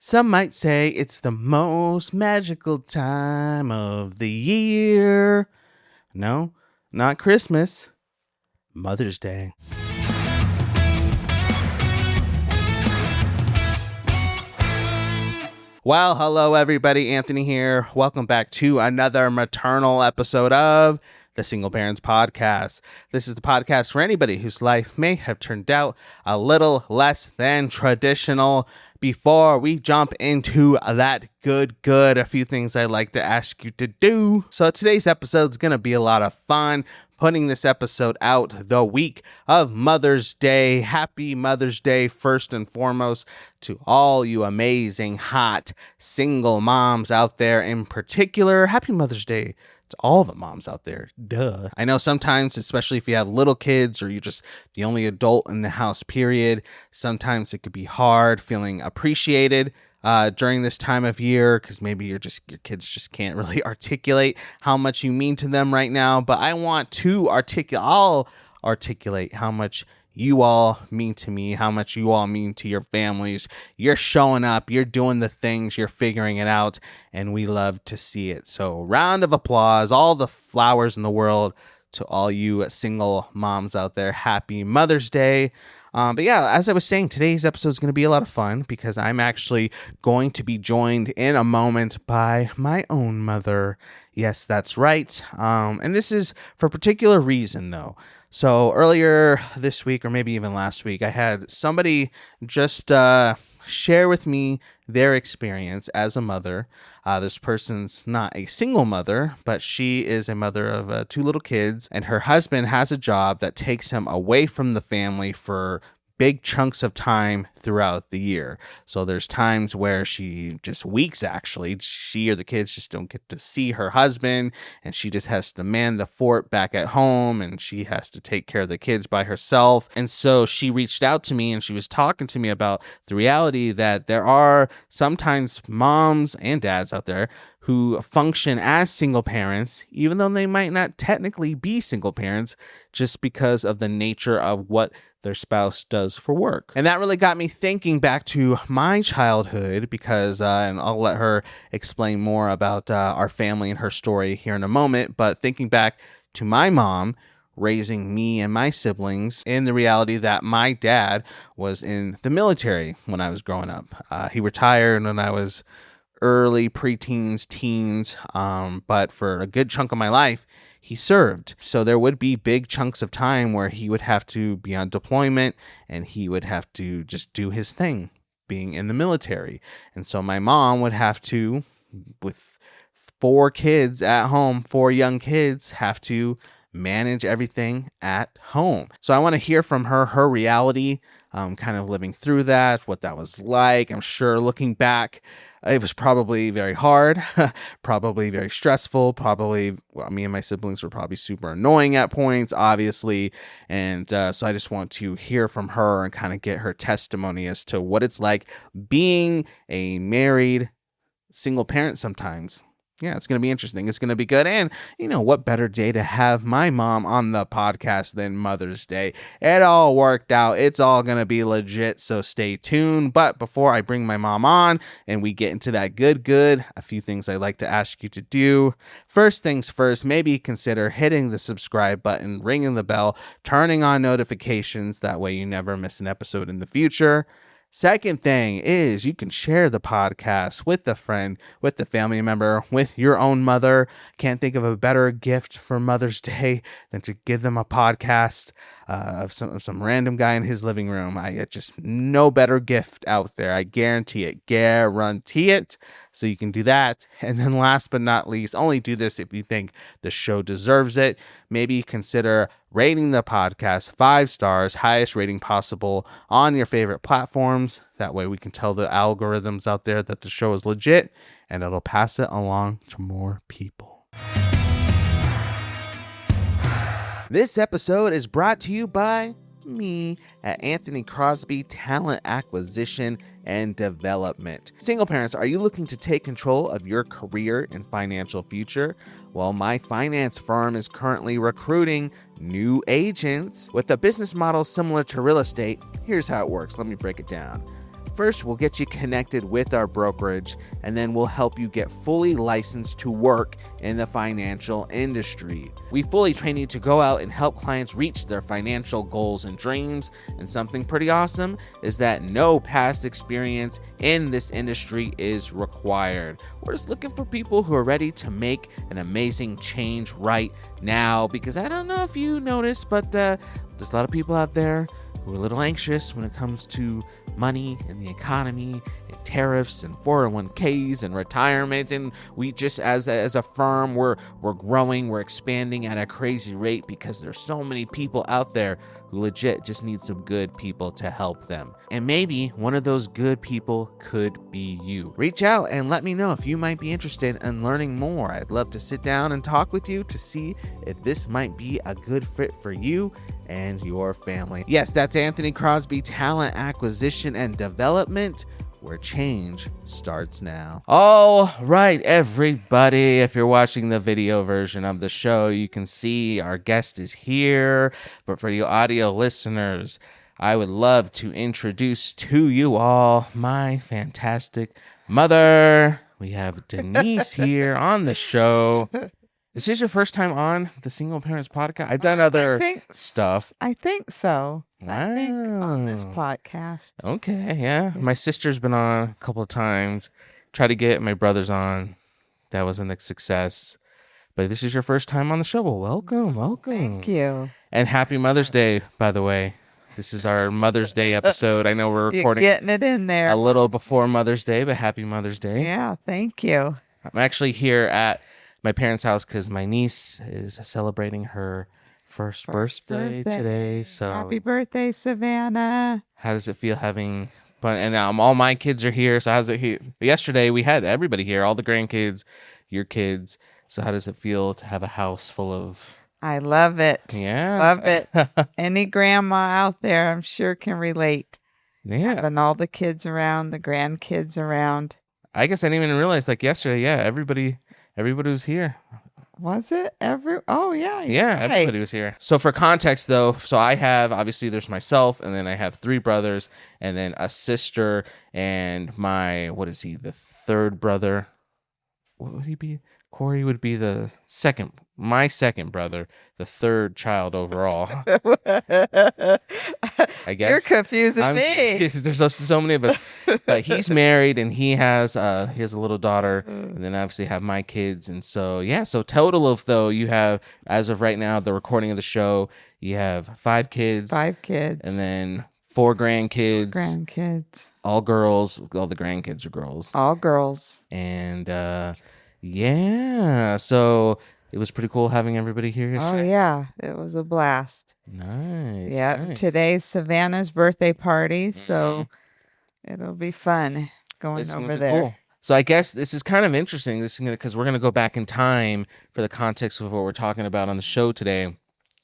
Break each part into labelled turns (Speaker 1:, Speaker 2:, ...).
Speaker 1: Some might say it's the most magical time of the year. No, not Christmas. Mother's Day. Well, hello everybody, Anthony here. Welcome back to another maternal episode of the Single Parents Podcast. This is the podcast for anybody whose life may have turned out a little less than traditional. Before we jump into that good, a few things I'd like to ask you to do. So today's episode is going to be a lot of fun. Putting this episode out the week of Mother's Day. Happy Mother's Day, first and foremost, to all you amazing, hot, single moms out there in particular. Happy Mother's Day to all the moms out there. Duh. I know sometimes, especially if you have little kids or you're just the only adult in the house, period, sometimes it could be hard feeling appreciated during this time of year, because maybe your kids just can't really articulate how much you mean to them right now. But I want to articulate how much you all mean to me, how much you all mean to your families. You're showing up, you're doing the things, you're figuring it out, and we love to see it. So round of applause, all the flowers in the world to all you single moms out there. Happy Mother's Day. But yeah, as I was saying, today's episode is going to be a lot of fun because I'm actually going to be joined in a moment by my own mother. Yes, that's right. And this is for a particular reason, though. So earlier this week, or maybe even last week, I had somebody just share with me their experience as a mother. This person's not a single mother, but she is a mother of 2 little kids, and her husband has a job that takes him away from the family for big chunks of time throughout the year. So there's times where weeks actually, she or the kids just don't get to see her husband, and she just has to man the fort back at home, and she has to take care of the kids by herself. And so she reached out to me and she was talking to me about the reality that there are sometimes moms and dads out there who function as single parents, even though they might not technically be single parents, just because of the nature of what their spouse does for work. And that really got me thinking back to my childhood because, and I'll let her explain more about our family and her story here in a moment, but thinking back to my mom raising me and my siblings in the reality that my dad was in the military when I was growing up. He retired when I was early preteens, teens, but for a good chunk of my life, he served. So there would be big chunks of time where he would have to be on deployment and he would have to just do his thing being in the military. And so my mom would have to, with 4 kids at home, 4 young kids, have to manage everything at home. So I want to hear from her reality, kind of living through that, what that was like. I'm sure looking back, it was probably very hard, probably very stressful, me and my siblings were probably super annoying at points, obviously. And so I just want to hear from her and kind of get her testimony as to what it's like being a married single parent sometimes. Yeah, it's going to be interesting. It's going to be good. And, what better day to have my mom on the podcast than Mother's Day? It all worked out. It's all going to be legit, so stay tuned. But before I bring my mom on and we get into that good, a few things I'd like to ask you to do. First things first, maybe consider hitting the subscribe button, ringing the bell, turning on notifications. That way you never miss an episode in the future. Second thing is you can share the podcast with a friend, with a family member, with your own mother. Can't think of a better gift for Mother's Day than to give them a podcast of some random guy in his living room. I just no better gift out there. I guarantee it. So you can do that. And then last but not least, only do this if you think the show deserves it. Maybe consider rating the podcast 5 stars, highest rating possible on your favorite platforms. That way we can tell the algorithms out there that the show is legit and it'll pass it along to more people. This episode is brought to you by me at Anthony Crosby Talent Acquisition and Development. Single parents, are you looking to take control of your career and financial future? Well, my finance firm is currently recruiting new agents with a business model similar to real estate. Here's how it works. Let me break it down. First, we'll get you connected with our brokerage, and then we'll help you get fully licensed to work in the financial industry. We fully train you to go out and help clients reach their financial goals and dreams. And something pretty awesome is that no past experience in this industry is required. We're just looking for people who are ready to make an amazing change right now, because I don't know if you noticed, but there's a lot of people out there who are a little anxious when it comes to money and the economy and tariffs and 401ks and retirement. And we just, as a firm, we're growing, we're expanding at a crazy rate because there's so many people out there who legit just need some good people to help them. And maybe one of those good people could be you. Reach out and let me know if you might be interested in learning more. I'd love to sit down and talk with you to see if this might be a good fit for you and your family. Yes, that's Anthony Crosby, Talent Acquisition and Development, where change starts now. All right, everybody. If you're watching the video version of the show, you can see our guest is here. But for you audio listeners, I would love to introduce to you all my fantastic mother. We have Denise here on the show. Is this your first time on the Single Parents Podcast? I've done other stuff.
Speaker 2: I think so.
Speaker 1: Wow.
Speaker 2: I think on this podcast.
Speaker 1: Okay, yeah. My sister's been on a couple of times. Tried to get my brothers on. That wasn't a success. But this is your first time on the show. Well, welcome.
Speaker 2: Thank you.
Speaker 1: And happy Mother's Day, by the way. This is our Mother's Day episode. I know we're recording
Speaker 2: You're getting it in there
Speaker 1: a little before Mother's Day, but happy Mother's Day.
Speaker 2: Yeah, thank you.
Speaker 1: I'm actually here at my parents' house because my niece is celebrating her first birthday today. So
Speaker 2: happy birthday, Savannah.
Speaker 1: How does it feel having fun? And all my kids are here. So how's it here? Yesterday we had everybody here, all the grandkids, your kids. So how does it feel to have a house full of...
Speaker 2: I love it.
Speaker 1: Yeah.
Speaker 2: Love it. Any grandma out there, I'm sure, can relate.
Speaker 1: Yeah.
Speaker 2: Having all the kids around, the grandkids around.
Speaker 1: I guess I didn't even realize, like yesterday, yeah, everybody was here.
Speaker 2: Was it? Oh, yeah.
Speaker 1: Yeah,
Speaker 2: right.
Speaker 1: Everybody was here. So for context, though, so I have, obviously, there's myself, and then I have 3 brothers, and then a sister, and the third brother? What would he be? Corey would be my second brother, the third child overall. I guess.
Speaker 2: You're confusing me.
Speaker 1: There's so many of us. But he's married and he has a little daughter, and then obviously have my kids. And so, yeah, so total of, though, you have, as of right now, the recording of the show, you have 5 kids.
Speaker 2: 5 kids.
Speaker 1: And then 4 grandkids.
Speaker 2: 4 grandkids.
Speaker 1: All girls. All the grandkids are girls.
Speaker 2: All girls.
Speaker 1: And, yeah, so it was pretty cool having everybody here yesterday.
Speaker 2: Oh, yeah. It was a blast.
Speaker 1: Nice.
Speaker 2: Yeah.
Speaker 1: Nice.
Speaker 2: Today's Savannah's birthday party, so it'll be fun going over there. Cool.
Speaker 1: So I guess this is kind of interesting. Because we're going to go back in time for the context of what we're talking about on the show today,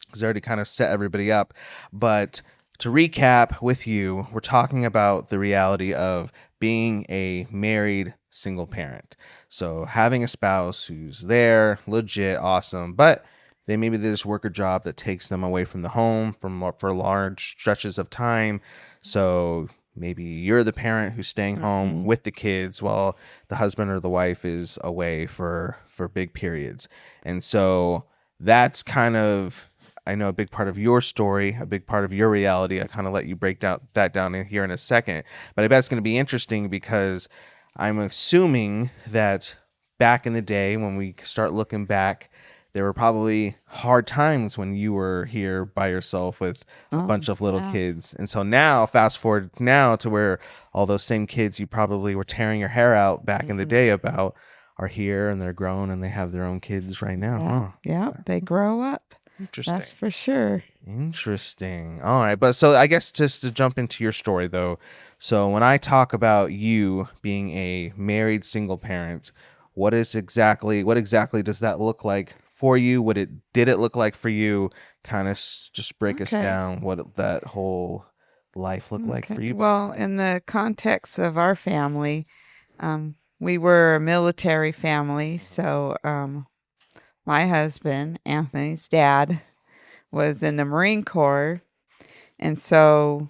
Speaker 1: because I already kind of set everybody up. But to recap with you, we're talking about the reality of being a married single parent. So having a spouse who's there, legit, awesome, but they just work a job that takes them away from the home for large stretches of time. So maybe you're the parent who's staying home with the kids while the husband or the wife is away for big periods. And so that's kind of, I know, a big part of your story, a big part of your reality. I kind of let you break that down in here in a second. But I bet it's going to be interesting because I'm assuming that back in the day, when we start looking back, there were probably hard times when you were here by yourself with a bunch of little kids. And so now, fast forward now to where all those same kids you probably were tearing your hair out back in the day about are here and they're grown and they have their own kids right now.
Speaker 2: Yeah, they grow up.
Speaker 1: Interesting.
Speaker 2: That's for sure.
Speaker 1: Interesting. All right. But so I guess just to jump into your story, though. So when I talk about you being a married single parent, what exactly does that look like for you? Did it look like for you? Kind of just break us down what that whole life looked like for you.
Speaker 2: Well, in the context of our family, we were a military family. So my husband, Anthony's dad, was in the Marine Corps. And so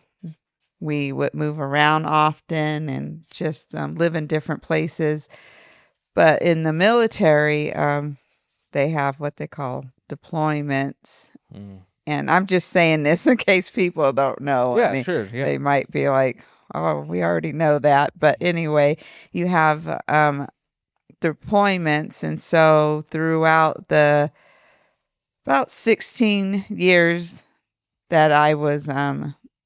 Speaker 2: we would move around often and just live in different places. But in the military, they have what they call deployments. And I'm just saying this in case people don't know.
Speaker 1: Yeah,
Speaker 2: I mean,
Speaker 1: sure. Yeah.
Speaker 2: they might be like, oh, we already know that. But anyway, you have deployments. And so throughout the about 16 years that I was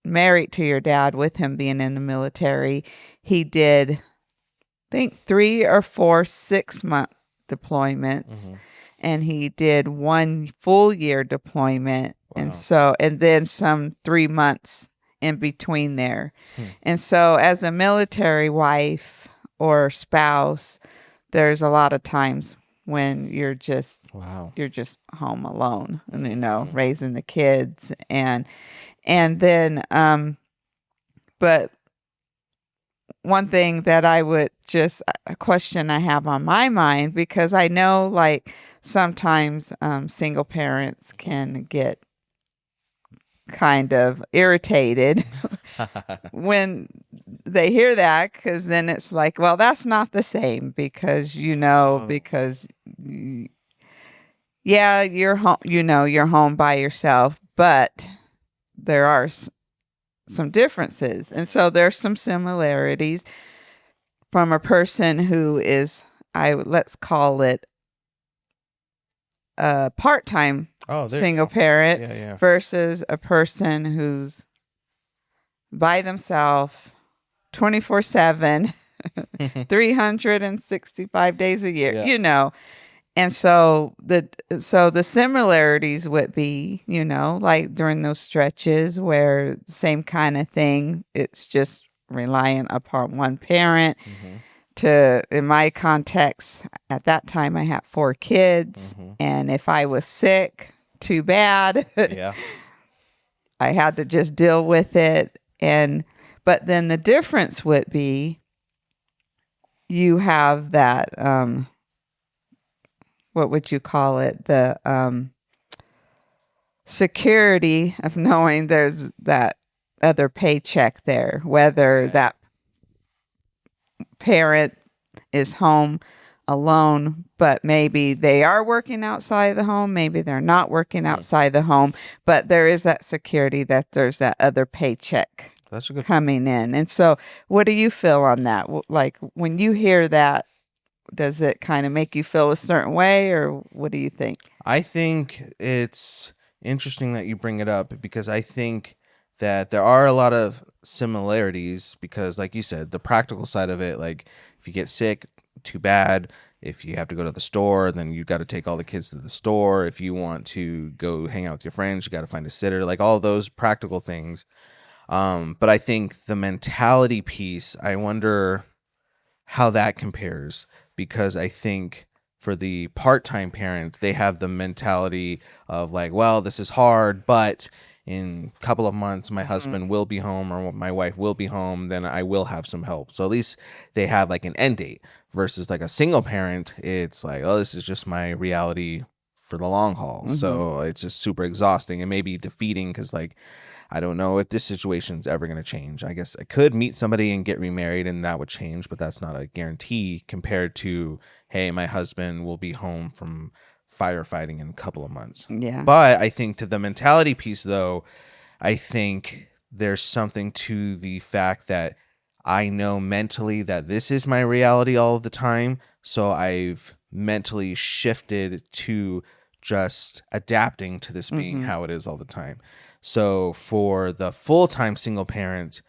Speaker 2: married to your dad, with him being in the military, he did, I think, 3 or 4 6-month deployments. And he did 1 full year deployment.
Speaker 1: Wow.
Speaker 2: And then some 3 months in between there. And so as a military wife or spouse, there's a lot of times when you're just
Speaker 1: Wow.
Speaker 2: home alone and raising the kids. And then but one thing that I would just, a question I have on my mind, because I know like sometimes single parents can get kind of irritated when they hear that, because then it's like, well, that's not the same, because yeah, you're home, you're home by yourself, but there are some differences. And so there's some similarities from a person who is, let's call it a part-time single parent versus a person who's by themselves 24/7, 365 days a year, And so the similarities would be, like during those stretches where same kind of thing, it's just relying upon one parent. In my context, at that time I had 4 kids, and if I was sick, too bad.
Speaker 1: Yeah.
Speaker 2: I had to just deal with it. But then the difference would be, you have that, what would you call it? The security of knowing there's that other paycheck there, whether that parent is home alone, but maybe they are working outside the home, maybe they're not working outside the home, but there is that security that there's that other paycheck coming in. And so what do you feel on that? Like when you hear that, does it kind of make you feel a certain way, or what do you think?
Speaker 1: I think it's interesting that you bring it up, because I think that there are a lot of similarities, because like you said, the practical side of it, like if you get sick, too bad. If you have to go to the store, then you got to take all the kids to the store. If you want to go hang out with your friends, you got to find a sitter, like all those practical things. But I think the mentality piece, I wonder how that compares, because I think for the part-time parent, they have the mentality of like, well, this is hard, but in a couple of months, my husband will be home, or my wife will be home, then I will have some help. So at least they have like an end date, versus like a single parent, it's like, oh, this is just my reality for the long haul. So it's just super exhausting and maybe defeating, because like, I don't know if this situation's ever going to change. I guess I could meet somebody and get remarried and that would change, but that's not a guarantee compared to, hey, my husband will be home from firefighting in a couple of months.
Speaker 2: Yeah.
Speaker 1: But I think to the mentality piece, though, I think there's something to the fact that I know mentally that this is my reality all of the time. So I've mentally shifted to just adapting to this being how it is all the time. So for the full-time single parent,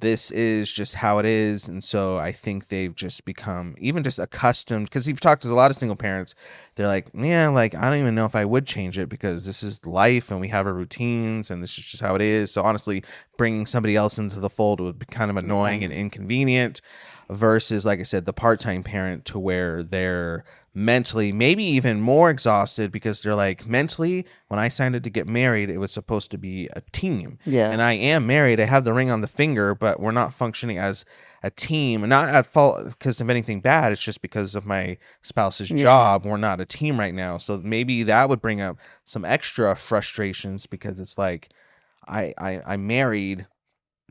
Speaker 1: this is just how it is. And so I think they've just become even just accustomed, because you've talked to a lot of single parents. They're like, yeah, like, I don't even know if I would change it, because this is life and we have our routines and this is just how it is. So honestly, bringing somebody else into the fold would be kind of annoying and inconvenient, versus, like I said, the part-time parent, to where they're mentally maybe even more exhausted, because they're like, mentally, when I signed up to get married, it was supposed to be a team.
Speaker 2: Yeah.
Speaker 1: And I am married. I have the ring on the finger, but we're not functioning as a team. And not at fault because of anything bad. It's just because of my spouse's job. We're not a team right now. So maybe that would bring up some extra frustrations, because it's like, I'm married,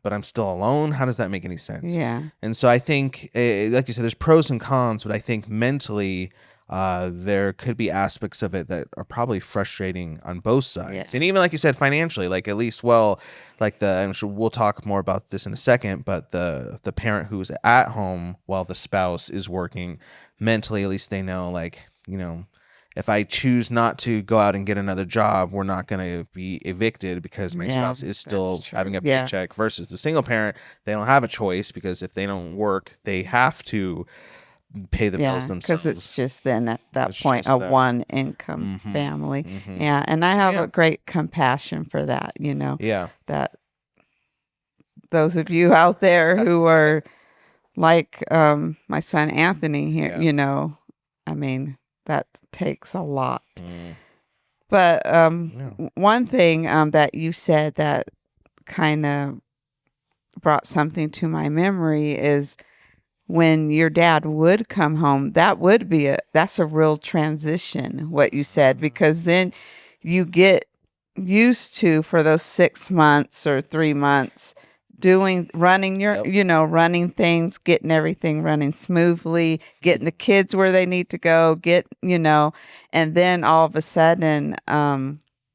Speaker 1: but I'm still alone. How does that make any sense?
Speaker 2: Yeah.
Speaker 1: And so I think, like you said, there's pros and cons, but I think mentally, there could be aspects of it that are probably frustrating on both sides.
Speaker 2: Yeah.
Speaker 1: And even like you said, financially, like at least, like I'm sure we'll talk more about this in a second, but the parent who's at home while the spouse is working, mentally, at least they know, like, if I choose not to go out and get another job, we're not going to be evicted because my spouse is still having a paycheck, versus the single parent. They don't have a choice, because if they don't work, they have to pay the bills themselves.
Speaker 2: Because it's just then at that point a one income family. Yeah. And I have a great compassion for that, that those of you out there who are like my son Anthony here, I mean, that takes a lot. But one thing that you said that kind of brought something to my memory is when your dad would come home, that's a real transition, what you said, because then you get used to, for those 6 months or 3 months, running things, getting everything running smoothly, getting the kids where they need to go, and then all of a sudden,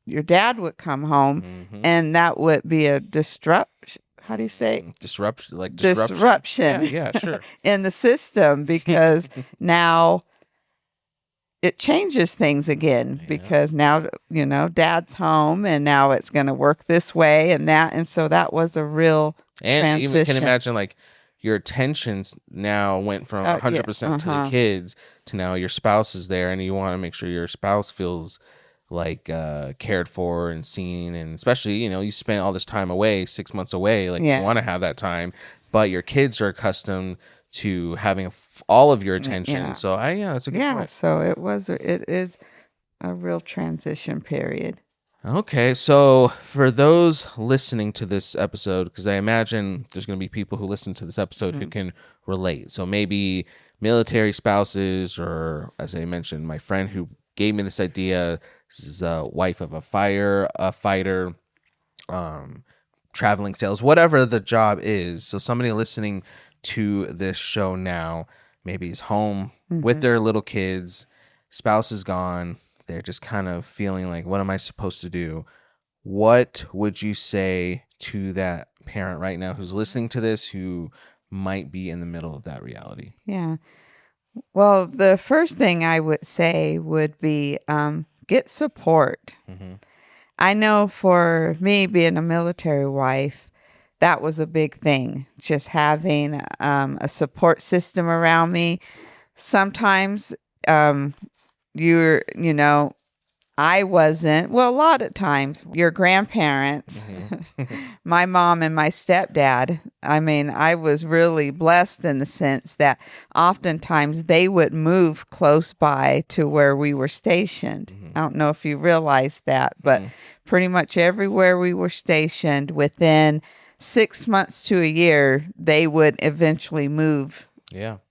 Speaker 2: your dad would come home, and that would be a disruption. How do you say? Disruption.
Speaker 1: Yeah, sure.
Speaker 2: In the system, because now it changes things again, because now, dad's home, and now it's going to work this way and that. And so that was a real transition.
Speaker 1: Even can imagine, like, your attentions now went from 100% to the kids to now your spouse is there, and you want to make sure your spouse feels like cared for and seen. And especially, you spent all this time away, 6 months away, like you want to have that time, but your kids are accustomed to having all of your attention. So that's a good point.
Speaker 2: So it is a real transition period.
Speaker 1: Okay, so for those listening to this episode, because I imagine there's going to be people who listen to this episode who can relate. So maybe military spouses, or as I mentioned, my friend who gave me this idea, this is a wife of a fighter, traveling sales, whatever the job is. So somebody listening to this show now, maybe is home with their little kids, spouse is gone, they're just kind of feeling like, what am I supposed to do? What would you say to that parent right now who's listening to this, who might be in the middle of that reality?
Speaker 2: Yeah. Well, the first thing I would say would be get support. I know for me, being a military wife, that was a big thing, just having a support system around me. Sometimes I wasn't. Well, a lot of times, your grandparents, my mom and my stepdad, I mean, I was really blessed in the sense that oftentimes they would move close by to where we were stationed. I don't know if you realize that, but pretty much everywhere we were stationed, within 6 months to a year, they would eventually move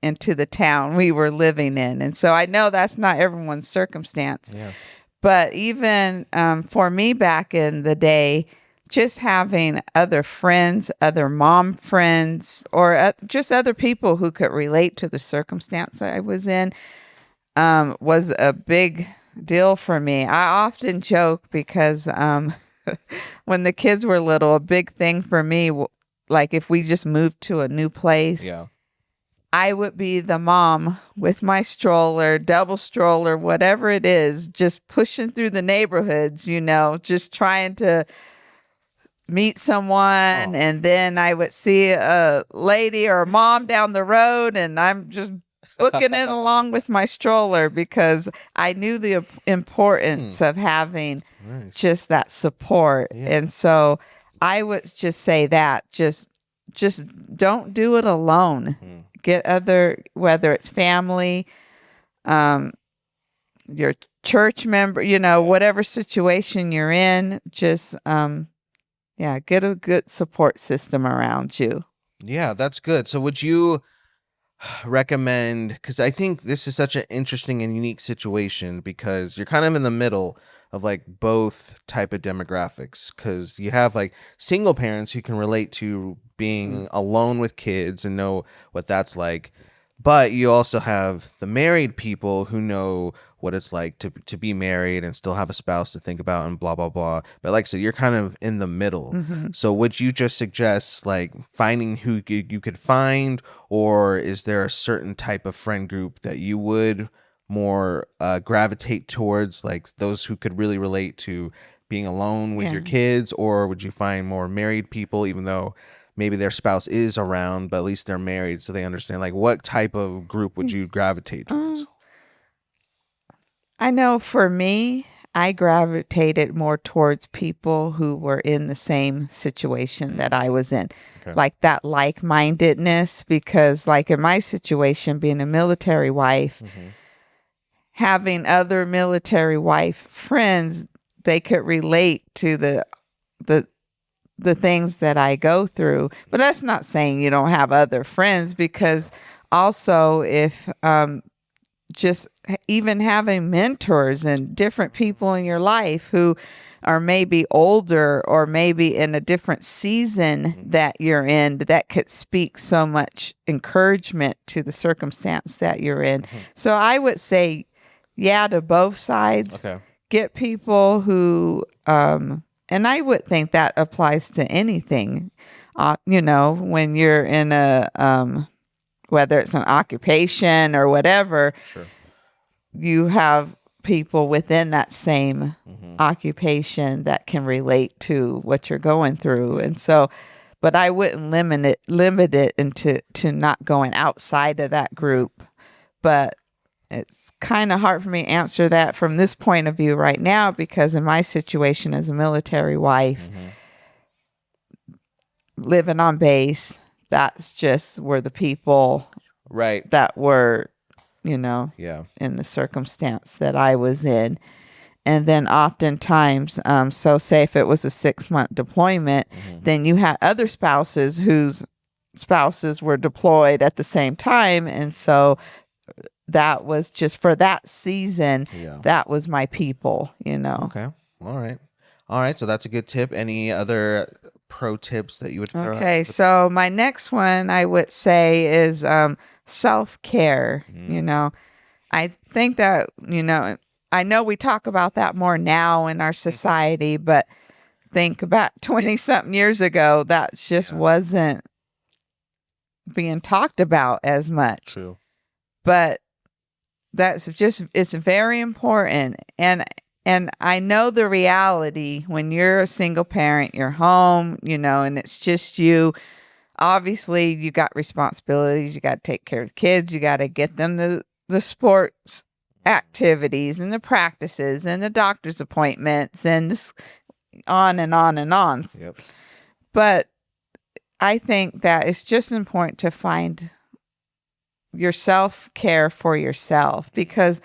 Speaker 2: into the town we were living in. And so I know that's not everyone's circumstance. But even for me back in the day, just having other friends, other mom friends, or just other people who could relate to the circumstance I was in was a big deal for me. I often joke because when the kids were little, a big thing for me, like if we just moved to a new place, I would be the mom with my stroller, double stroller, whatever it is, just pushing through the neighborhoods, just trying to meet someone. And then I would see a lady or a mom down the road, and I'm just booking it along with my stroller, because I knew the importance of having just that support. And so I would just say that just don't do it alone. Get whether it's family, your church member, whatever situation you're in, just, get a good support system around you.
Speaker 1: Yeah, that's good. So would you, recommend, because I think this is such an interesting and unique situation because you're kind of in the middle of like both type of demographics, because you have like single parents who can relate to being alone with kids and know what that's like, but you also have the married people who know what it's like to be married and still have a spouse to think about and blah blah blah. But like, so you're kind of in the middle. So would you just suggest like finding who you could find, or is there a certain type of friend group that you would more gravitate towards, like those who could really relate to being alone with your kids, or would you find more married people, even though maybe their spouse is around, but at least they're married, so they understand? Like, what type of group would you gravitate towards?
Speaker 2: I know for me, I gravitated more towards people who were in the same situation that I was in.
Speaker 1: Okay.
Speaker 2: Like that like-mindedness, because like in my situation, being a military wife, having other military wife friends, they could relate to the things that I go through. But that's not saying you don't have other friends, because also if just even having mentors and different people in your life who are maybe older or maybe in a different season that you're in, that could speak so much encouragement to the circumstance that you're in. So I would say, yeah, to both sides.
Speaker 1: Okay.
Speaker 2: Get people who, and I would think that applies to anything, when you're in a, whether it's an occupation or whatever,
Speaker 1: Sure.
Speaker 2: you have people within that same occupation that can relate to what you're going through. And so, but I wouldn't limit it into to not going outside of that group. But it's kind of hard for me to answer that from this point of view right now, because in my situation as a military wife, living on base, that's just were the people
Speaker 1: Right.
Speaker 2: that were,
Speaker 1: Yeah.
Speaker 2: in the circumstance that I was in. And then oftentimes, so say if it was a 6-month deployment, then you had other spouses whose spouses were deployed at the same time. And so that was just for that season, that was my people,
Speaker 1: Okay. All right. All right. So that's a good tip. Any other pro tips that you would throw out?
Speaker 2: Okay. So my next one I would say is self-care. I think that, I know we talk about that more now in our society, but think about 20 something years ago, that just wasn't being talked about as much.
Speaker 1: True.
Speaker 2: But it's very important. And I know the reality when you're a single parent, you're home, and it's just you. Obviously, you got responsibilities. You got to take care of the kids. You got to get them the sports activities and the practices and the doctor's appointments and this on and on and on.
Speaker 1: Yep.
Speaker 2: But I think that it's just important to find your self-care for yourself, because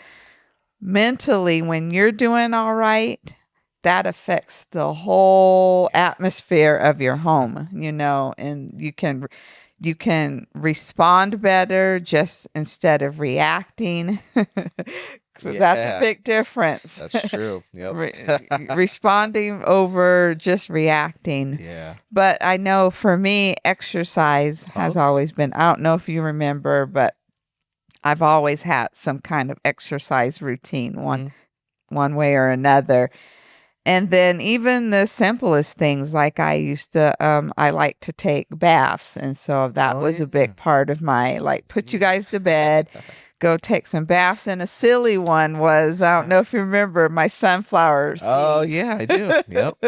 Speaker 2: mentally, when you're doing all right, that affects the whole atmosphere of your home, and you can respond better just instead of reacting. That's a big difference.
Speaker 1: That's true. Yep.
Speaker 2: Responding over just reacting.
Speaker 1: Yeah.
Speaker 2: But I know for me, exercise has always been, I don't know if you remember, but I've always had some kind of exercise routine, one way or another. And then even the simplest things, like I used to, I like to take baths. And so that was a big part of my, put you guys to bed, go take some baths. And a silly one was, I don't know if you remember, my sunflower seeds.
Speaker 1: Oh, yeah, I do. Yep.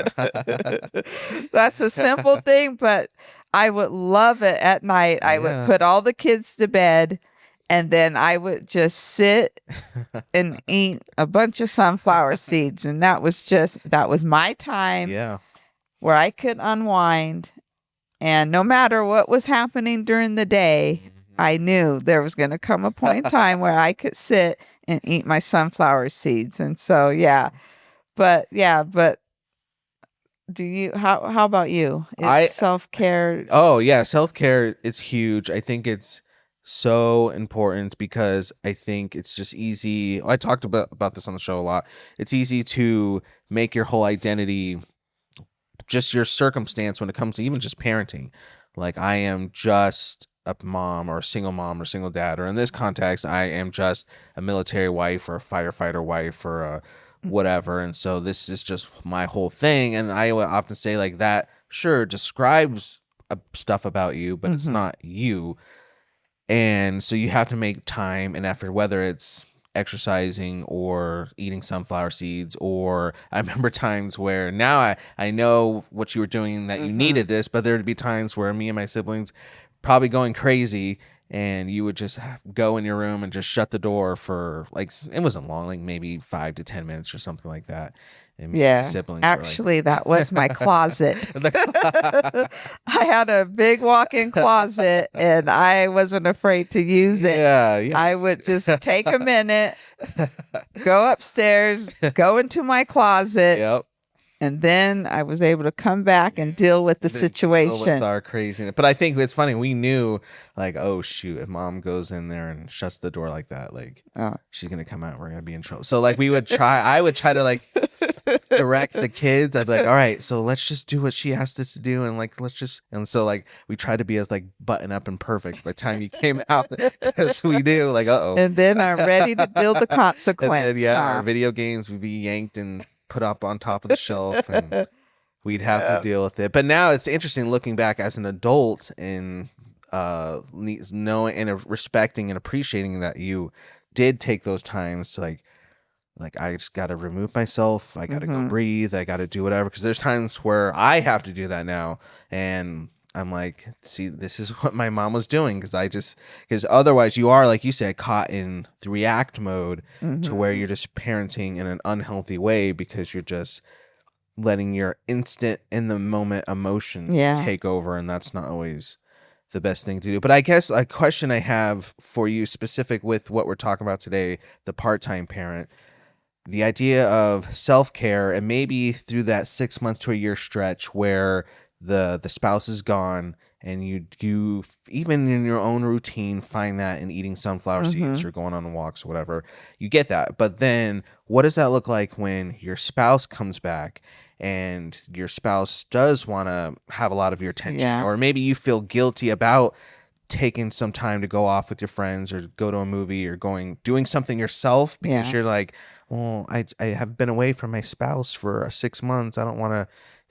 Speaker 2: That's a simple thing, but I would love it at night. I would put all the kids to bed, and then I would just sit and eat a bunch of sunflower seeds. And that was my time where I could unwind. And no matter what was happening during the day, I knew there was going to come a point in time where I could sit and eat my sunflower seeds. And so, but do you, how about you? It's self-care.
Speaker 1: Oh, yeah. Self-care is huge. I think it's so important because I think it's just easy. I talked about this on the show a lot. It's easy to make your whole identity just your circumstance when it comes to even just parenting. Like, I am just a mom or a single dad, or in this context, I am just a military wife or a firefighter wife or a whatever. And so this is just my whole thing. And I would often say, like, that sure describes stuff about you, but it's not you. And so you have to make time and effort, whether it's exercising or eating sunflower seeds. Or I remember times where now I know what you were doing, that you needed this, but there'd be times where me and my siblings probably going crazy, and you would just go in your room and just shut the door for, like, it wasn't long, like maybe 5 to 10 minutes or something like that. And me and my siblings were like,
Speaker 2: Actually, that was my closet. I had a big walk-in closet, and I wasn't afraid to use it.
Speaker 1: yeah.
Speaker 2: I would just take a minute, go upstairs, go into my closet,
Speaker 1: Yep.
Speaker 2: and then I was able to come back and deal with the situation.
Speaker 1: With our craziness. But I think it's funny. We knew, like, oh shoot, if mom goes in there and shuts the door like that, like, she's gonna come out. We're gonna be in trouble. So, like, I would try to, like, direct the kids. I'd be like, all right, so let's just do what she asked us to do, and, like, and so, like, we tried to be as, like, button up and perfect by the time you came out, as we do. Like,
Speaker 2: and then I'm ready to deal the consequence.
Speaker 1: Our video games would be yanked and put up on top of the shelf, and we'd have to deal with it. But now it's interesting looking back as an adult and knowing and respecting and appreciating that you did take those times to, like I just got to remove myself. I got to go breathe. I got to do whatever. Because there's times where I have to do that now. And I'm like, see, this is what my mom was doing. Because otherwise you are, like you said, caught in the react mode to where you're just parenting in an unhealthy way, because you're just letting your instant in the moment emotion take over. And that's not always the best thing to do. But I guess a question I have for you, specific with what we're talking about today, the part-time parent, the idea of self-care, and maybe through that 6 months to a year stretch where the spouse is gone, and you even in your own routine find that in eating sunflower seeds or going on walks or whatever, you get that. But then what does that look like when your spouse comes back and your spouse does want to have a lot of your attention, or maybe you feel guilty about taking some time to go off with your friends or go to a movie or doing something yourself, because you're like, well, I have been away from my spouse for 6 months. I don't want to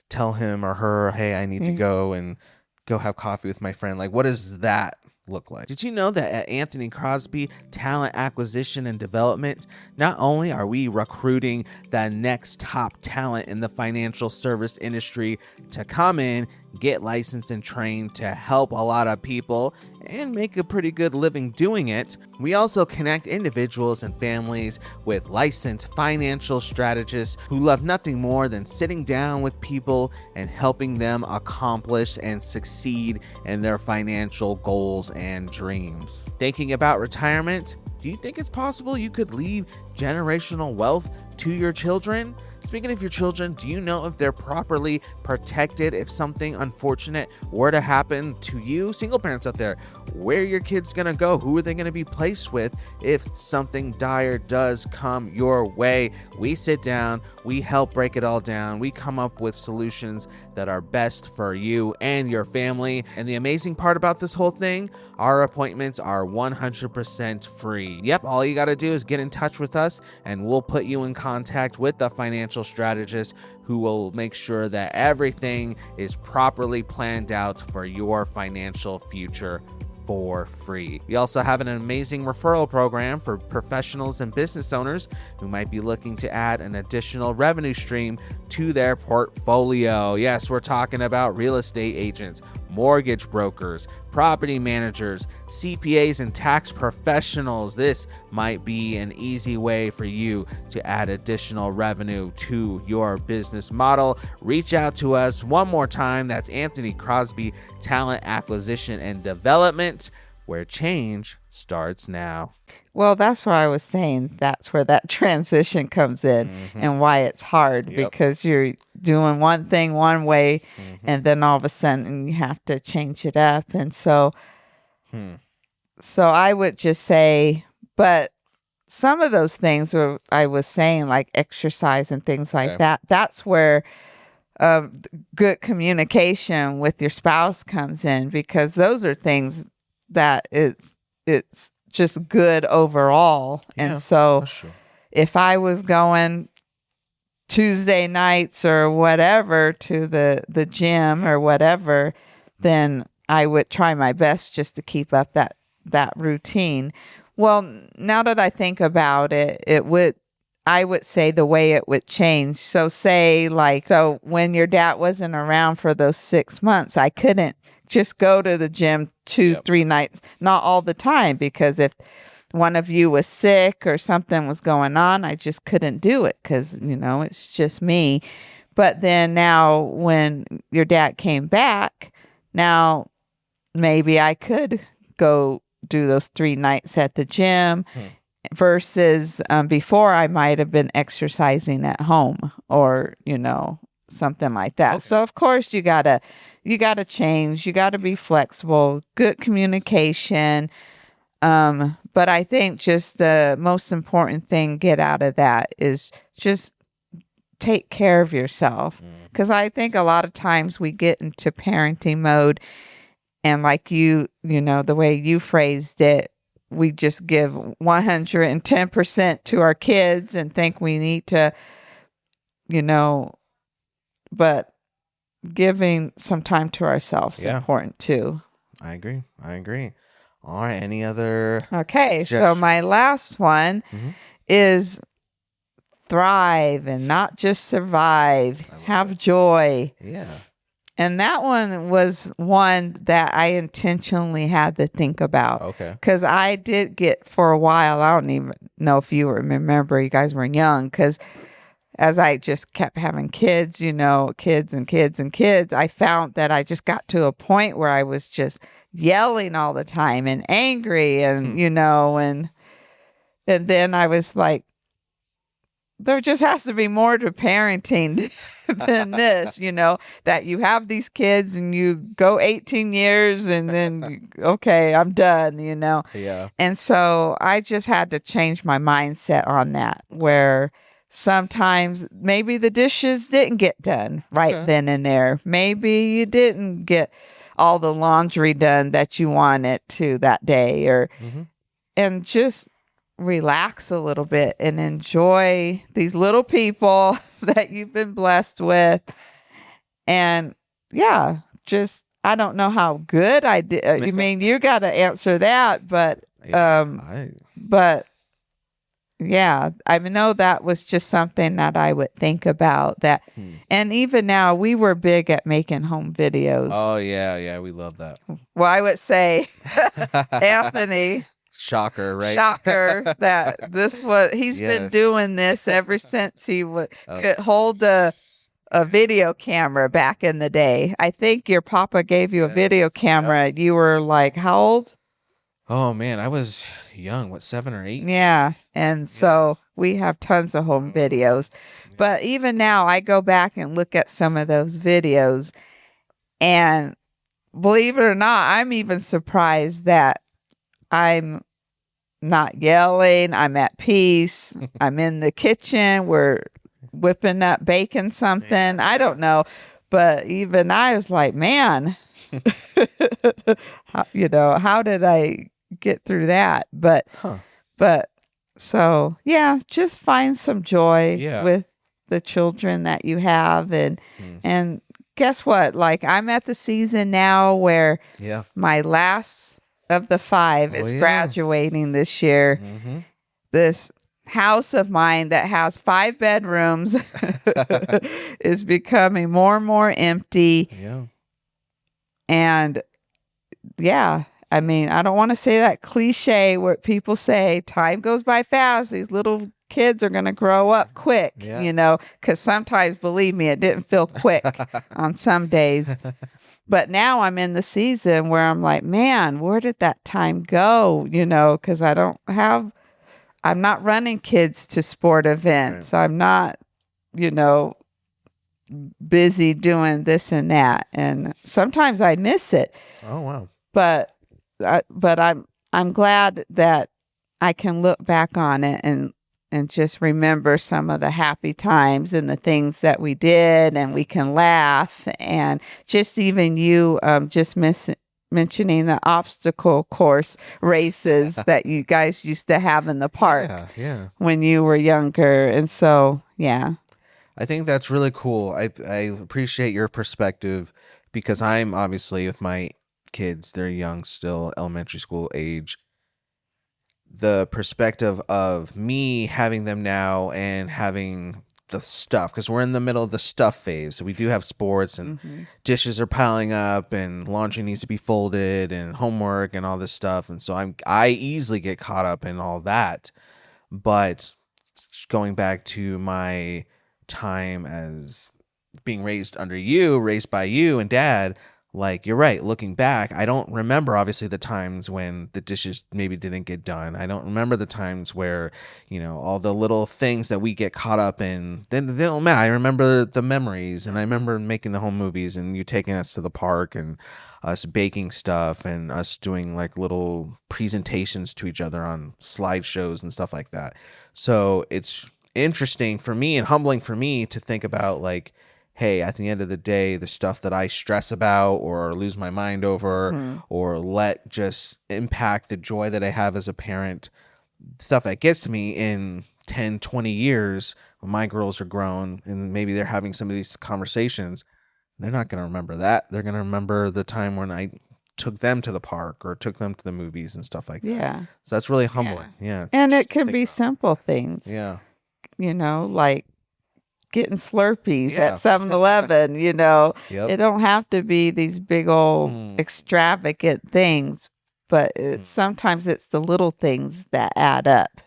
Speaker 1: tell him or her, hey, I need to go have coffee with my friend. Like, what does that look like? Did you know that at Anthony Crosby Talent Acquisition and Development, not only are we recruiting the next top talent in the financial service industry to come in, get licensed and trained to help a lot of people and make a pretty good living doing it, we also connect individuals and families with licensed financial strategists who love nothing more than sitting down with people and helping them accomplish and succeed in their financial goals and dreams. Thinking about retirement? Do you think it's possible you could leave generational wealth to your children? Speaking of your children, do you know if they're properly protected if something unfortunate were to happen to you? Single parents out there, where are your kids going to go? Who are they going to be placed with if something dire does come your way? We sit down, we help break it all down. We come up with solutions that are best for you and your family. And the amazing part about this whole thing, our appointments are 100% free. Yep, all you got to do is get in touch with us, and we'll put you in contact with the financial strategist who will make sure that everything is properly planned out for your financial future for free. We also have an amazing referral program for professionals and business owners who might be looking to add an additional revenue stream to their portfolio. Yes, we're talking about real estate agents, mortgage brokers, property managers, CPAs, and tax professionals. This might be an easy way for you to add additional revenue to your business model. Reach out to us one more time. That's Anthony Crosby Talent Acquisition and Development, where change starts now.
Speaker 2: Well, that's what I was saying. That's where that transition comes in and why it's hard, because you're doing one thing one way and then all of a sudden you have to change it up. And so so I would just say, but some of those things were, I was saying, like exercise and things like
Speaker 1: Okay.
Speaker 2: that, that's where good communication with your spouse comes in, because those are things that it's just good overall.
Speaker 1: Yeah,
Speaker 2: And so
Speaker 1: that's true.
Speaker 2: if I was going Tuesday nights or whatever to the gym or whatever, then I would try my best just to keep up that routine. Well, now that I think about it, I would say the way it would change. So say like, so when your dad wasn't around for those 6 months, I couldn't just go to the gym 2,
Speaker 1: Yep.
Speaker 2: 3 nights, not all the time, because if one of you was sick or something was going on, I just couldn't do it because, it's just me. But then now when your dad came back, now maybe I could go do those 3 nights at the gym versus before I might have been exercising at home or, something like that.
Speaker 1: Okay.
Speaker 2: So of course you gotta change. You gotta be flexible, good communication. But I think just the most important thing get out of that is just take care of yourself. Because I think a lot of times we get into parenting mode, and like the way you phrased it, we just give 110% to our kids and think we need to, but giving some time to ourselves is important too.
Speaker 1: I agree. All right. Any other?
Speaker 2: Okay, so my last one is thrive and not just survive. Have joy.
Speaker 1: Yeah.
Speaker 2: And that one was one that I intentionally had to think about.
Speaker 1: Okay.
Speaker 2: Because I did get, for a while, I don't even know if you remember, you guys were young, because as I just kept having kids, kids and kids and kids, I found that I just got to a point where I was just yelling all the time and angry and, and then I was like, there just has to be more to parenting than this, that you have these kids and you go 18 years and then, okay, I'm done,
Speaker 1: Yeah.
Speaker 2: And so I just had to change my mindset on that, where sometimes maybe the dishes didn't get done right then and there. Maybe you didn't get all the laundry done that you wanted to that day, and just relax a little bit and enjoy these little people that you've been blessed with. And just, I don't know how good I did. I mean, you got to answer that, but, but yeah, I know that was just something that I would think about that. And even now, we were big at making home videos.
Speaker 1: Oh yeah. We love that.
Speaker 2: Well, I would say Anthony,
Speaker 1: Shocker, right?
Speaker 2: Shocker that he's been doing this ever since he could hold a video camera back in the day. I think your papa gave you a video camera. You were like, how old?
Speaker 1: Oh man, I was young, 7 or 8?
Speaker 2: Yeah. And so we have tons of home videos. But even now I go back and look at some of those videos, and believe it or not, I'm even surprised that I'm not yelling. I'm at peace. I'm in the kitchen. We're whipping up, baking something. I don't know. But even I was like, man, how did I get through that? But so, just find some joy with the children that you have. And guess what? Like, I'm at the season now where my last of the 5 is graduating this year. This house of mine that has 5 bedrooms is becoming more and more empty. And I mean, I don't want to say that cliche where people say time goes by fast. These little kids are going to grow up quick, because sometimes, believe me, it didn't feel quick on some days. But now I'm in the season where I'm like, man, where did that time go? Because I'm not running kids to sport events. Right. I'm not, busy doing this and that. And sometimes I miss it.
Speaker 1: Oh, wow.
Speaker 2: But I'm glad that I can look back on it and just remember some of the happy times and the things that we did, and we can laugh. And just even you mentioning the obstacle course races that you guys used to have in the park when you were younger. And so, yeah.
Speaker 1: I think that's really cool. I appreciate your perspective, because I'm obviously with my kids, they're young still, elementary school age. The perspective of me having them now and having the stuff, because we're in the middle of the stuff phase. So we do have sports, and dishes are piling up, and laundry needs to be folded, and homework and all this stuff. And so I easily get caught up in all that. But going back to my time as being raised by you and dad, like, you're right. Looking back, I don't remember obviously the times when the dishes maybe didn't get done. I don't remember the times where, all the little things that we get caught up in, they don't matter. I remember the memories, and I remember making the home movies, and you taking us to the park, and us baking stuff, and us doing like little presentations to each other on slideshows and stuff like that. So it's interesting for me and humbling for me to think about, like, hey, at the end of the day, the stuff that I stress about or lose my mind over or let just impact the joy that I have as a parent, stuff that gets to me in 10, 20 years when my girls are grown and maybe they're having some of these conversations, they're not going to remember that. They're going to remember the time when I took them to the park or took them to the movies and stuff like that.
Speaker 2: Yeah.
Speaker 1: So that's really humbling. Yeah.
Speaker 2: And it can be simple things.
Speaker 1: Yeah.
Speaker 2: Like getting Slurpees at 7-Eleven, Yep. It don't have to be these big old extravagant things, but sometimes it's the little things that add up,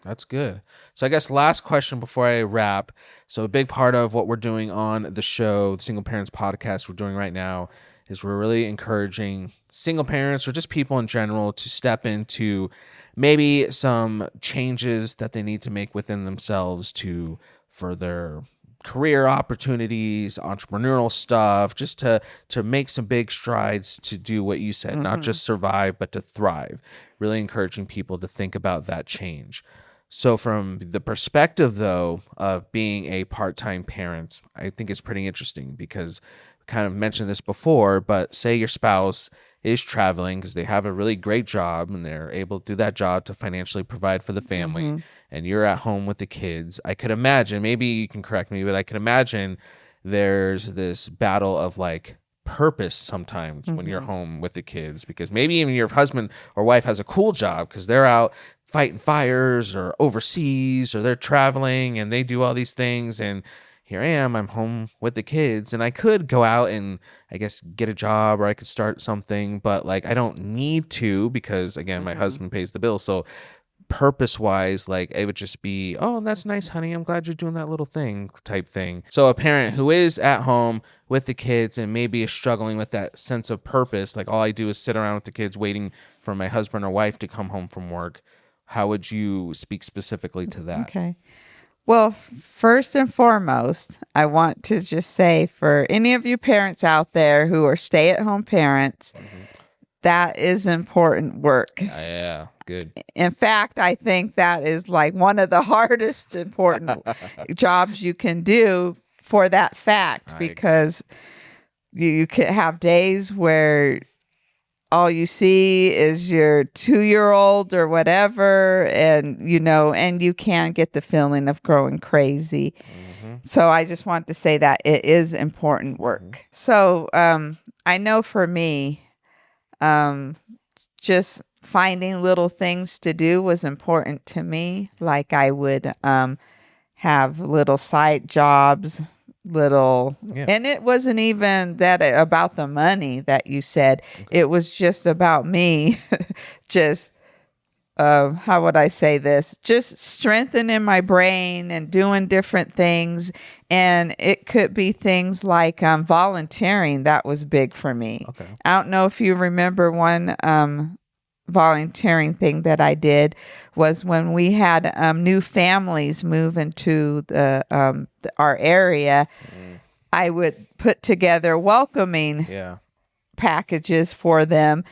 Speaker 1: That's good. So I guess last question before I wrap. So a big part of what we're doing on the show, the Single Parents Podcast we're doing right now, is we're really encouraging single parents or just people in general to step into maybe some changes that they need to make within themselves to further career opportunities, entrepreneurial stuff, just to make some big strides to do what you said, not just survive, but to thrive. Really encouraging people to think about that change. So from the perspective, though, of being a part-time parent, I think it's pretty interesting because we kind of mentioned this before, but say your spouse is traveling because they have a really great job and they're able to do that job to financially provide for the family, and you're at home with the kids. I could imagine, maybe you can correct me, but I could imagine there's this battle of like purpose sometimes when you're home with the kids, because maybe even your husband or wife has a cool job because they're out fighting fires or overseas or they're traveling and they do all these things, and here I am, I'm home with the kids, and I could go out and I guess get a job or I could start something, but like I don't need to because again, my husband pays the bill. So purpose wise, like it would just be, oh, that's nice, honey, I'm glad you're doing that little thing type thing. So a parent who is at home with the kids and maybe is struggling with that sense of purpose, like all I do is sit around with the kids waiting for my husband or wife to come home from work, how would you speak specifically to that?
Speaker 2: Okay. Well, first and foremost, I want to just say for any of you parents out there who are stay-at-home parents, that is important work.
Speaker 1: Yeah, good.
Speaker 2: In fact, I think that is like one of the hardest important jobs you can do for that fact, because you could have days where all you see is your 2-year-old or whatever, and and you can get the feeling of growing crazy. So I just want to say that it is important work. So I know for me, just finding little things to do was important to me. Like I would have little side jobs, and it wasn't even that about the money that you said. It was just about me just how would I say this, just strengthening my brain and doing different things. And it could be things like volunteering. That was big for me. I don't know if you remember one volunteering thing that I did was when we had new families move into our area. I would put together welcoming packages for them,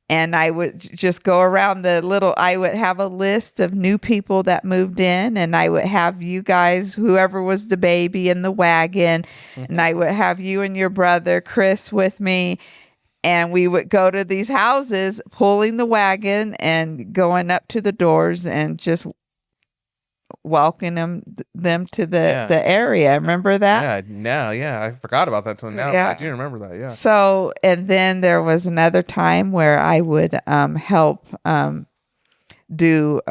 Speaker 2: and I would just go around I would have a list of new people that moved in, and I would have you guys, whoever was the baby in the wagon, and I would have you and your brother Chris with me. And we would go to these houses, pulling the wagon and going up to the doors and just welcoming them to the area. Remember that?
Speaker 1: Yeah. I forgot about that till now.
Speaker 2: Yeah.
Speaker 1: I do remember that. Yeah.
Speaker 2: So, and then there was another time where I would help do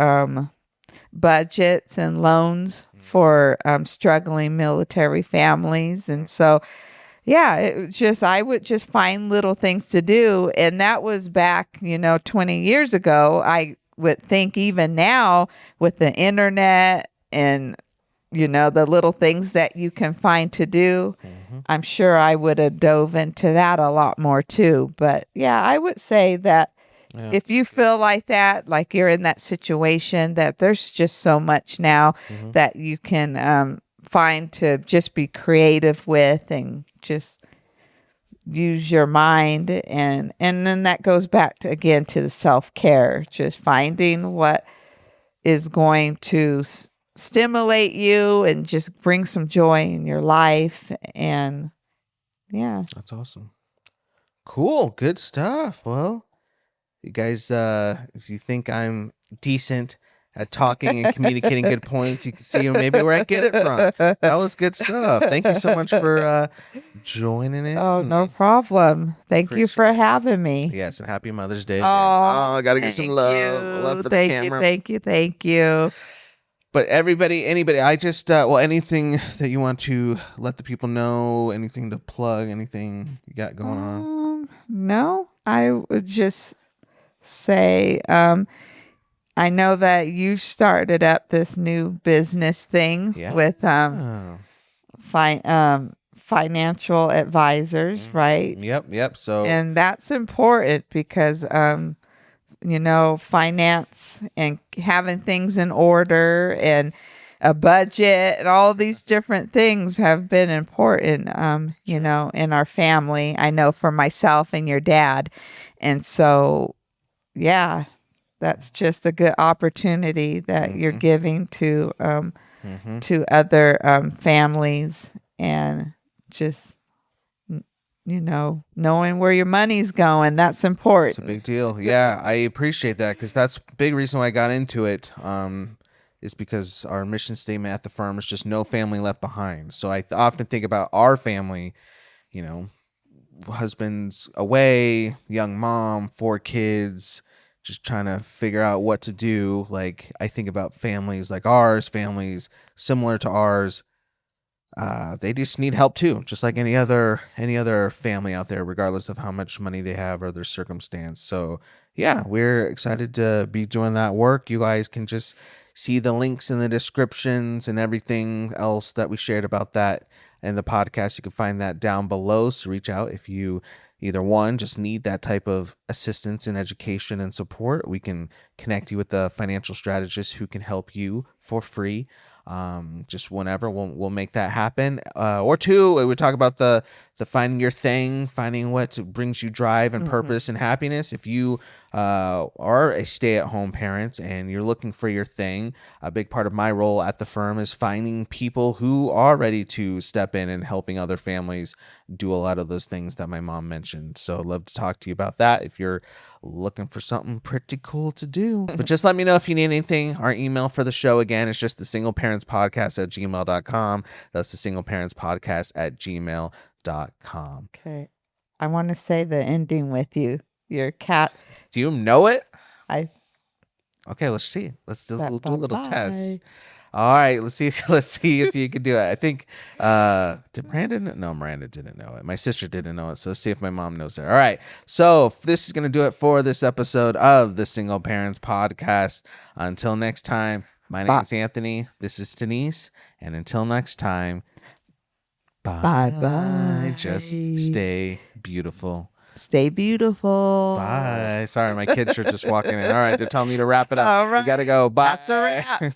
Speaker 2: budgets and loans for struggling military families. And so, I would just find little things to do. And that was back, 20 years ago. I would think even now with the internet and, the little things that you can find to do, I'm sure I would have dove into that a lot more too. But yeah, I would say that if you feel like that, like you're in that situation, that there's just so much now that you can find to just be creative with and just use your mind. And then that goes back to, again, to the self-care, just finding what is going to stimulate you and just bring some joy in your life. And yeah.
Speaker 1: That's awesome. Cool. Good stuff. Well, you guys, if you think I'm decent at talking and communicating good points, you can see maybe where I get it from. That was good stuff. Thank you so much for joining in.
Speaker 2: Oh, no problem. Thank you for having me.
Speaker 1: Yes, and happy Mother's Day.
Speaker 2: Oh,
Speaker 1: I got to give some love. Love for the camera.
Speaker 2: Thank you.
Speaker 1: But anybody, I just, anything that you want to let the people know, anything to plug, anything you got going on?
Speaker 2: No, I would just say, I know that you started up this new business thing with financial advisors, right?
Speaker 1: Yep. So,
Speaker 2: and that's important because, finance and having things in order and a budget and all these different things have been important, in our family. I know for myself and your dad. And so, yeah, that's just a good opportunity that you're giving to other families, and just, knowing where your money's going. That's important.
Speaker 1: It's a big deal. Yeah, I appreciate that, because that's a big reason why I got into it. Is because our mission statement at the firm is just no family left behind. So I often think about our family, husband's away, young mom, 4 kids, just trying to figure out what to do. Like, I think about families like ours, families similar to ours. They just need help too, just like any other family out there, regardless of how much money they have or their circumstance. So yeah, we're excited to be doing that work. You guys can just see the links in the descriptions and everything else that we shared about that in the podcast. You can find that down below. So reach out if you either one, just need that type of assistance in education and support. We can connect you with the financial strategist who can help you for free. Just whenever we'll make that happen. Or 2, we talk about the finding your thing, finding what brings you drive and purpose and happiness. If you are a stay-at-home parent and you're looking for your thing, a big part of my role at the firm is finding people who are ready to step in and helping other families do a lot of those things that my mom mentioned. So I'd love to talk to you about that if you're looking for something pretty cool to do. But just let me know if you need anything. Our email for the show, again, is just thesingleparentspodcast@gmail.com. That's thesingleparentspodcast@gmail.com.
Speaker 2: Okay. I want to say the ending with you. Your cat.
Speaker 1: Do you know it?
Speaker 2: Okay,
Speaker 1: let's see. Let's do a little test. All right, let's see if you can do it. I think did Brandon? No, Miranda didn't know it. My sister didn't know it. So see if my mom knows it. All right. So this is gonna do it for this episode of the Single Parents Podcast. Until next time, my name is Anthony. This is Denise, and until next time, bye. Just stay beautiful.
Speaker 2: Stay beautiful.
Speaker 1: Bye. Sorry, my kids are just walking in. All right, they're telling me to wrap it up.
Speaker 2: All right.
Speaker 1: We gotta go. Bye.
Speaker 2: That's a wrap.